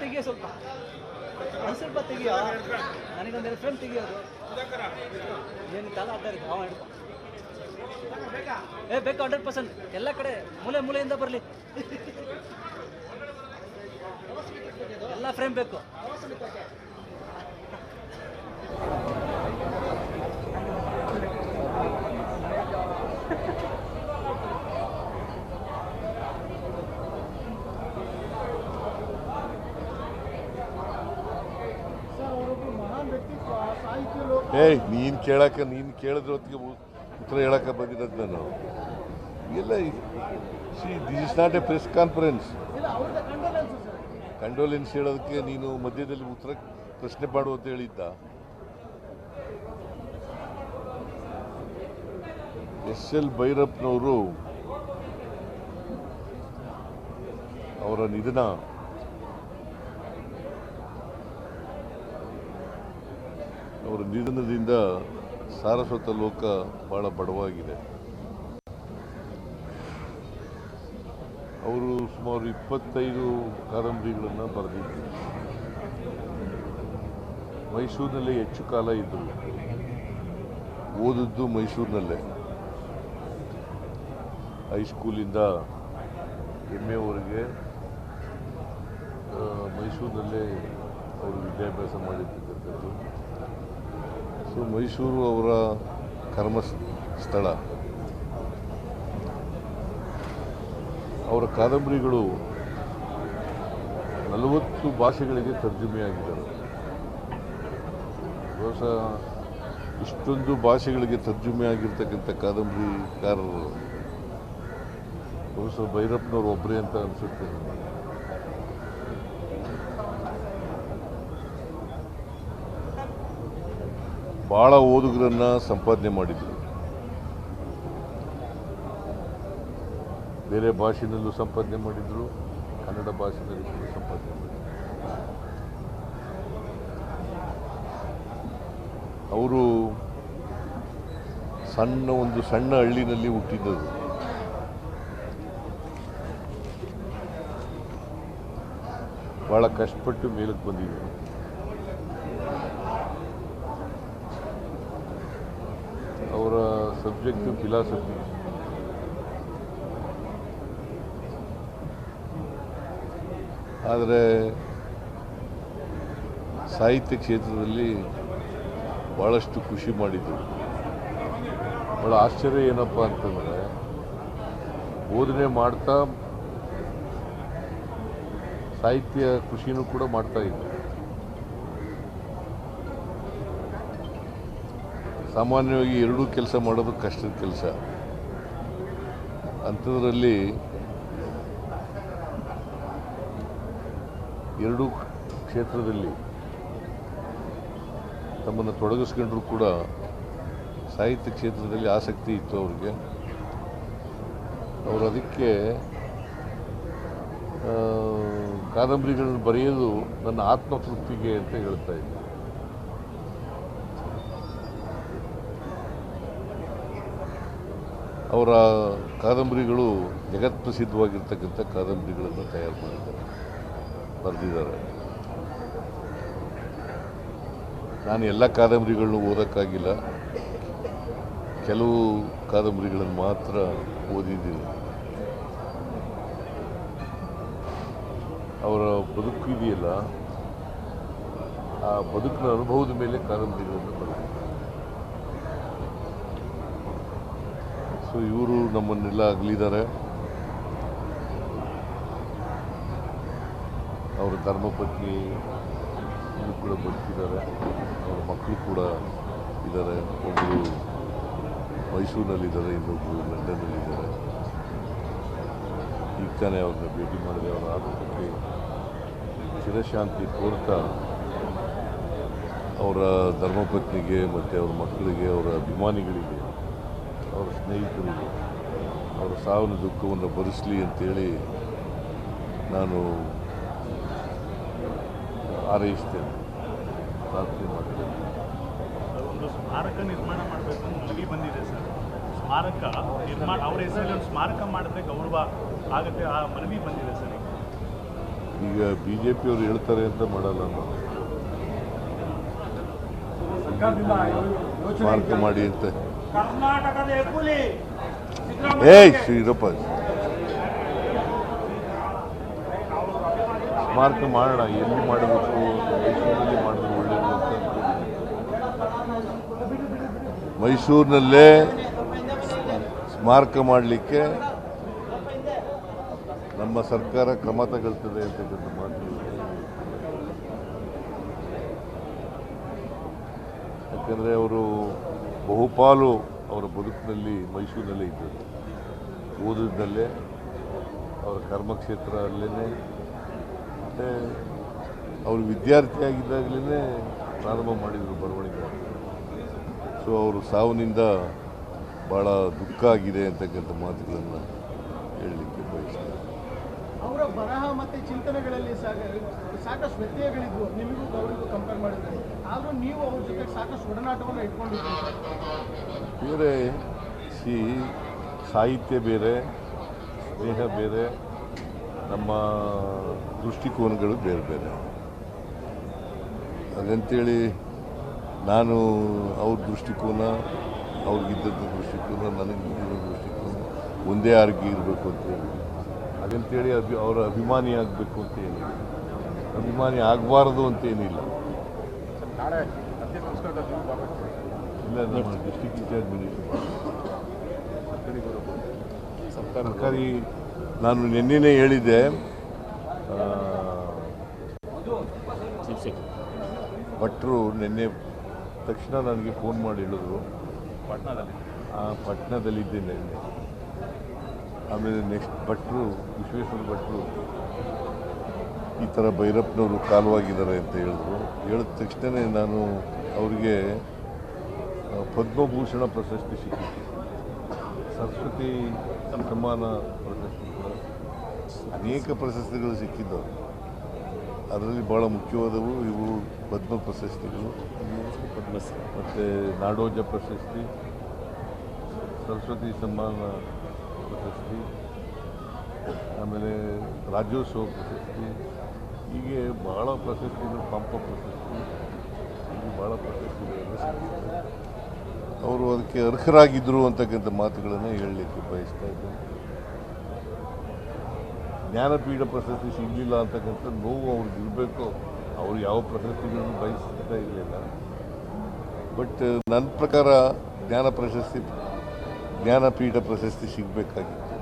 ತೆಗಿಯ ಸ್ವಲ್ಪ ಸ್ವಲ್ಪ ತೆಗಿಯ ನನಗೊಂದು ಫ್ರೆಂಡ್ ತೆಗಿಯೋದು ಏನು ಕಾಲ ಆಡ್ತಾ ಇருக்கு ಅವ ಹಿಡ್ಕೊ ಬೇಕು 100% ಎಲ್ಲ ಕಡೆ ಮೂಲೆಯಿಂದ ಬರಲಿ ಎಲ್ಲ ಫ್ರೇಮ್ ಬೇಕು ನೀನು ಕೇಳಿದ್ರೆ ಹೊತ್ತಿಗೆ ಉತ್ತರ ಹೇಳಕ್ಕೆ ಬಂದಿರೋದು ನಾನು ಎಲ್ಲ this is not a press conference. Condolence ಹೇಳೋದಕ್ಕೆ ನೀನು ಮಧ್ಯದಲ್ಲಿ ಉತ್ತರ ಪ್ರಶ್ನೆ ಮಾಡು ಅಂತ ಹೇಳಿದ್ದ. ಎಸ್ ಭೈರಪ್ಪನವರು ಅವರ ನಿಧನ ಅವರ ನಿಧನದಿಂದ ಸಾರಸ್ವತ ಲೋಕ ಬಹಳ ಬಡವಾಗಿದೆ. ಅವರು ಸುಮಾರು 25 ಕಾದಂಬರಿಗಳನ್ನು ಬರೆದಿದ್ದರು. ಮೈಸೂರಿನಲ್ಲೇ ಹೆಚ್ಚು ಕಾಲ ಇದ್ದರು. ಓದಿದ್ದು ಮೈಸೂರಿನಲ್ಲೇ, ಹೈಸ್ಕೂಲಿಂದ MA ವರೆಗೆ ಮೈಸೂರಿನಲ್ಲೇ ಅವರು ವಿದ್ಯಾಭ್ಯಾಸ ಮಾಡಿರ್ತಕ್ಕಂಥದ್ದು. ಸೊ ಮೈಸೂರು ಅವರ ಕರ್ಮಸ್ಥಳ. ಅವರ ಕಾದಂಬರಿಗಳು 40 ಭಾಷೆಗಳಿಗೆ ತರ್ಜುಮೆಯಾಗಿದ್ದರು. ಬಹುಶಃ ಇಷ್ಟೊಂದು ಭಾಷೆಗಳಿಗೆ ತರ್ಜುಮೆ ಆಗಿರ್ತಕ್ಕಂಥ ಕಾದಂಬರಿಕಾರರು ಬಹುಶಃ ಭೈರಪ್ಪನವರು ಒಬ್ಬರೇ ಅಂತ ಅನಿಸುತ್ತೆ. ಭಾಳ ಓದುಗರನ್ನು ಸಂಪಾದನೆ ಮಾಡಿದರು. ಬೇರೆ ಭಾಷೆನಲ್ಲೂ ಸಂಪಾದನೆ ಮಾಡಿದರು, ಕನ್ನಡ ಭಾಷೆನಲ್ಲಿ ಕೂಡ ಸಂಪಾದನೆ ಮಾಡಿದರು. ಅವರು ಒಂದು ಸಣ್ಣ ಹಳ್ಳಿನಲ್ಲಿ ಹುಟ್ಟಿದ್ದರು. ಭಾಳ ಕಷ್ಟಪಟ್ಟು ಮೇಲಕ್ಕೆ ಬಂದಿದ್ದರು. ಅವರ ಸಬ್ಜೆಕ್ಟು ಫಿಲಾಸಫಿ. ಆದರೆ ಸಾಹಿತ್ಯ ಕ್ಷೇತ್ರದಲ್ಲಿ ಭಾಳಷ್ಟು ಖುಷಿ ಮಾಡಿದರು. ಭಾಳ ಆಶ್ಚರ್ಯ ಏನಪ್ಪ ಅಂತಂದರೆ, ಬೋಧನೆ ಮಾಡ್ತಾ ಸಾಹಿತ್ಯ ಕೃಷಿನೂ ಕೂಡ ಮಾಡ್ತಾಯಿದ್ರು. ಸಾಮಾನ್ಯವಾಗಿ ಎರಡೂ ಕೆಲಸ ಮಾಡೋದು ಕಷ್ಟದ ಕೆಲಸ. ಅಂಥದ್ರಲ್ಲಿ ಎರಡೂ ಕ್ಷೇತ್ರದಲ್ಲಿ ತಮ್ಮನ್ನು ತೊಡಗಿಸ್ಕೊಂಡ್ರೂ ಕೂಡ ಸಾಹಿತ್ಯ ಕ್ಷೇತ್ರದಲ್ಲಿ ಆಸಕ್ತಿ ಇತ್ತು ಅವರಿಗೆ. ಅವರು ಅದಕ್ಕೆ ಕಾದಂಬರಿಗಳನ್ನು ಬರೆಯೋದು ನನ್ನ ಆತ್ಮತೃಪ್ತಿಗೆ ಅಂತ ಹೇಳ್ತಾ ಇದ್ದರು. ಅವರ ಕಾದಂಬರಿಗಳು ಜಗತ್ಪ್ರಸಿದ್ಧವಾಗಿರ್ತಕ್ಕಂಥ ಕಾದಂಬರಿಗಳನ್ನು ತಯಾರು ಬರೆದಿದ್ದಾರೆ. ನಾನು ಎಲ್ಲ ಕಾದಂಬರಿಗಳನ್ನು ಓದೋಕ್ಕಾಗಿಲ್ಲ, ಕೆಲವು ಕಾದಂಬರಿಗಳನ್ನು ಮಾತ್ರ ಓದಿದ್ದೀನಿ. ಅವರ ಬದುಕು ಇದೆಯಲ್ಲ, ಆ ಬದುಕಿನ ಅನುಭವದ ಮೇಲೆ ಕಾದಂಬರಿಗಳನ್ನು ಬರೆದಿದ್ದಾರೆ. ಸೊ ಇವರು ನಮ್ಮನ್ನೆಲ್ಲ ಅಗಲಿದ್ದಾರೆ. ಅವರ ಧರ್ಮಪತ್ನಿ ಕೂಡ ಬದುಕಿದ್ದಾರೆ. ಅವರ ಮಕ್ಕಳು ಕೂಡ ಇದ್ದಾರೆ. ಒಬ್ಬರು ಮೈಸೂರಿನಲ್ಲಿದ್ದಾರೆ, ಇನ್ನೊಬ್ಬರು ಲಂಡನ್ನಲ್ಲಿದ್ದಾರೆ. ಈಗ ತಾನೇ ಅವ್ರನ್ನ ಭೇಟಿ ಮಾಡಿದೆ. ಅವರ ಆತ್ಮಕ್ಕೆ ಚಿರಶಾಂತಿ ಕೋರ್ತಾ ಅವರ ಧರ್ಮಪತ್ನಿಗೆ ಮತ್ತು ಅವರ ಮಕ್ಕಳಿಗೆ, ಅವರ ಅಭಿಮಾನಿಗಳಿಗೆ, ಅವರ ಸ್ನೇಹಿತರಿಗೆ ಅವರ ಸಾವಿನ ದುಃಖವನ್ನು ಭರಿಸಲಿ ಅಂತೇಳಿ ನಾನು ಹಾರೈಸ್ತೇನೆ. ಪ್ರಾರ್ಥನೆ ಮಾಡ್ತೇನೆ. ಒಂದು ಸ್ಮಾರಕ ನಿರ್ಮಾಣ ಮಾಡಬೇಕು ಅಂತ ಮನವಿ ಬಂದಿದೆ ಸರ್. ಸ್ಮಾರಕ ನಿರ್ಮಾಣ ಅವರ ಹೆಸರಲ್ಲಿ ಒಂದು ಸ್ಮಾರಕ ಮಾಡಿದ್ರೆ ಗೌರವ ಆಗುತ್ತೆ, ಆ ಮನವಿ ಬಂದಿದೆ ಸರ್. ಈಗ ಬಿ ಜೆ ಪಿಯವರು ಹೇಳ್ತಾರೆ ಅಂತ ಮಾಡಲ್ಲ ನಾವು. ಸ್ಮಾರಕ ಮಾಡಿ ಅಂತ ಕರ್ನಾಟಕದ ಹೆಬ್ಬುಲಿ ಶ್ರೀರಪ್ಪ ಸ್ಮಾರಕ ಮಾಡೋಣ, ಎಲ್ಲಿ ಮಾಡಬೇಕು, ಮೈಸೂರಲ್ಲಿ ಮಾಡಿದ್ರೆ ಒಳ್ಳೆಯದು ಅಂತ ಅನ್ಕೊಂಡಿದ್ದೀನಿ. ಮೈಸೂರಿನಲ್ಲೇ ಸ್ಮಾರಕ ಮಾಡಲಿಕ್ಕೆ ನಮ್ಮ ಸರ್ಕಾರ ಕ್ರಮ ತಗೊಳ್ತದೆ ಅಂತಕ್ಕಂಥ ಮಾತು. ಯಾಕಂದರೆ ಅವರು ಬಹುಪಾಲು ಅವರ ಬದುಕಿನಲ್ಲಿ ಮೈಸೂರಿನಲ್ಲೇ ಇದ್ದರು. ಓದಿದ್ದಲ್ಲೇ ಅವರ ಕರ್ಮಕ್ಷೇತ್ರ ಅಲ್ಲೇ, ಮತ್ತು ಅವರು ವಿದ್ಯಾರ್ಥಿಯಾಗಿದ್ದಾಗಲೇ ಪ್ರಾರಂಭ ಮಾಡಿದರು ಬರವಣಿಗೆ. ಸೊ ಅವರು ಸಾವಿನಿಂದ ಭಾಳ ದುಃಖ ಆಗಿದೆ ಅಂತಕ್ಕಂಥ ಮಾತುಗಳನ್ನು ಹೇಳಲಿಕ್ಕೆ ಬಯಸ್ತಾರೆ. ಅವರ ಬರಹ ಮತ್ತು ಚಿಂತನೆಗಳಲ್ಲಿ ಸಾಕಷ್ಟು ವ್ಯತ್ಯಯಗಳಿದ್ವು, ನಿಮಗೂ ಅವರಿಗೂ ಕಂಪೇರ್ ಮಾಡಿದ್ರೆ. ಆದರೂ ನೀವು ಅವ್ರ ಜೊತೆ ಸಾಕಷ್ಟು ಒಡನಾಟವನ್ನು ಇಟ್ಕೊಂಡಿದ್ದೀರಿ. ಬೇರೆ ಸಾಹಿತ್ಯ ಬೇರೆ, ಸ್ನೇಹ ಬೇರೆ, ನಮ್ಮ ದೃಷ್ಟಿಕೋನಗಳು ಬೇರೆ ಬೇರೆ. ಹಾಗಂತೇಳಿ ನಾನು ಅವ್ರ ದೃಷ್ಟಿಕೋನ, ಅವ್ರಿಗಿದ್ದದ್ದು ದೃಷ್ಟಿಕೋನ, ನನಗಿದ್ದ ದೃಷ್ಟಿಕೋನ ಒಂದೇ ಆರೋಗ್ಯ ಇರಬೇಕು ಅಂತೇಳಿ, ಹಾಗಂತೇಳಿ ಅವರ ಅಭಿಮಾನಿ ಆಗಬೇಕು ಅಂತ ಏನಿಲ್ಲ, ಅಭಿಮಾನಿ ಆಗಬಾರ್ದು ಅಂತೇನಿಲ್ಲ. ಇಲ್ಲ, ನಮ್ಮ ಡಿಸ್ಟ್ರಿಕ್ಟ್ ಇನ್ಚಾರ್ಜ್ ಮಿನಿಸ್ಟರ್ ಸರ್ಕಾರಿ ನಾನು ನಿನ್ನೆನೇ ಹೇಳಿದ್ದೆ, ಭಟ್ರು ನಿನ್ನೆ ತಕ್ಷಣ ನನಗೆ ಫೋನ್ ಮಾಡಿ ಹೇಳಿದ್ರು ಪಟ್ನಾದಲ್ಲಿದ್ದೆ ನಿನ್ನೆ. ಆಮೇಲೆ ನೆಕ್ಸ್ಟ್ ಭಟ್ರು, ವಿಶ್ವೇಶ್ವರ ಭಟ್ರು ಈ ಥರ ಭೈರಪ್ಪನವರು ಕಾಲವಾಗಿದ್ದಾರೆ ಅಂತ ಹೇಳಿದ್ರು. ಹೇಳಿದ ತಕ್ಷಣ ನಾನು ಅವರಿಗೆ ಪದ್ಮಭೂಷಣ ಪ್ರಶಸ್ತಿ ಸಿಕ್ಕಿತ್ತು, ಸರಸ್ವತಿ ಸಮ್ಮಾನ ಪ್ರಶಸ್ತಿ ಕೂಡ, ಅನೇಕ ಪ್ರಶಸ್ತಿಗಳು ಸಿಕ್ಕಿದ್ದವು. ಅದರಲ್ಲಿ ಭಾಳ ಮುಖ್ಯವಾದವು ಇವು ಪದ್ಮ ಪ್ರಶಸ್ತಿಗಳು, ಮತ್ತು ನಾಡೋಜ ಪ್ರಶಸ್ತಿ, ಸರಸ್ವತಿ ಸಮ್ಮಾನ ಪ್ರಶಸ್ತಿ, ಆಮೇಲೆ ರಾಜ್ಯೋತ್ಸವ ಪ್ರಶಸ್ತಿ, ಹೀಗೆ ಭಾಳ ಪ್ರಶಸ್ತಿಗಳು, ಪಂಪ ಪ್ರಶಸ್ತಿ, ಹೀಗೆ ಭಾಳ ಪ್ರಶಸ್ತಿಗಳೆಲ್ಲ ಸಿಕ್ಕಿದೆ. ಅವರು ಅದಕ್ಕೆ ಅರ್ಹರಾಗಿದ್ದರು ಅಂತಕ್ಕಂಥ ಮಾತುಗಳನ್ನು ಹೇಳಲಿಕ್ಕೆ ಬಯಸ್ತಾ ಇದ್ದೇನೆ. ಜ್ಞಾನಪೀಠ ಪ್ರಶಸ್ತಿ ಸಿಗಲಿಲ್ಲ ಅಂತಕ್ಕಂಥ ನೋವು ಅವ್ರಿಗೆ ಇರಬೇಕು. ಅವರು ಯಾವ ಪ್ರಶಸ್ತಿಗಳನ್ನು ಬಯಸ್ತಾ ಇರಲಿಲ್ಲ. ಬಟ್ ನನ್ನ ಪ್ರಕಾರ ಜ್ಞಾನಪೀಠ ಪ್ರಶಸ್ತಿ ಸಿಗಬೇಕಾಗಿತ್ತು.